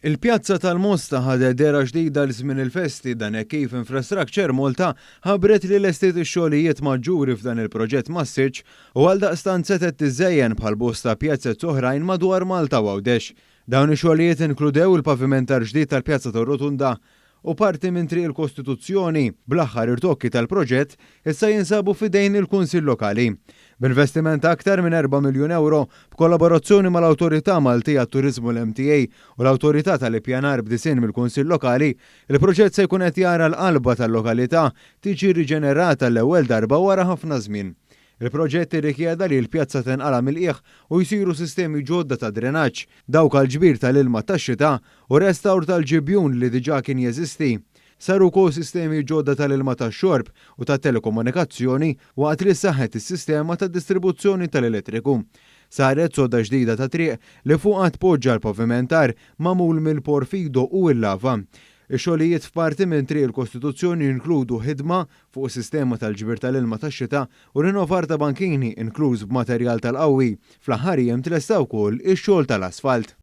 Il-pjazza tal-Mosta ħadet dera ġdida l-żmien il-festi dan hekk kif Infrastructure Malta ħabbret li l-estet ix-xogħlijiet maġġuri f'dan il-proġett massiġġ u għaldaqstant setet tiżejjen bħal bosta pjazzett oħrajn madwar Malta u Għawdex. Dawn ix-xogħlijiet inkludew il-pavimentar ġdid tal-Pjazza tar-Rotunda u parti minn triq il-Kostituzzjoni bl-aħħar irtokki tal-proġett issa jinsabu f'idejn il-Kunsill Lokali. B'investiment aktar minn 4 miljun euro b'kollaborazzjoni mal-Awtorità Maltija għat-Turiżmu l-MTA u l-Awtorità tal-Ippjanar b'disin mill-Kunsill Lokali, il-proġett se jkun qed jara l-qalba tal-lokalità tiġi riġenerata l-ewwel darba wara ħafna żmien. Il-proġett irrikjeda li l-pjazza tenqala mill-qiegħ u jsiru sistemi ġodda ta' drenaġġ, dawk għall-ġbir tal-ilma tax-xita u restawr tal-ġibjun li diġà kien jeżisti. Saru wkoll sistemi ġodda tal-ilma tax-xorb u tat-telekomunikazzjoni waqt li saħħet is-sistema tad-distribuzzjoni tal-elettriku. Saret sodda ġdida ta' triq li fuqha tpoġġa l-pavimentar magħmul mill-porfido u l-lava. Ix-xogħlijiet f'parti minn triq il-Kostituzzjoni jinkludu ħidma fuq is-sistema tal-ġbir tal-ilma tax-xita u rinnovar ta' bankini inkluż b'materjal tal-qawwi. Fl-aħħar jiem tlesta wkoll ix-xogħol tal-asfalt.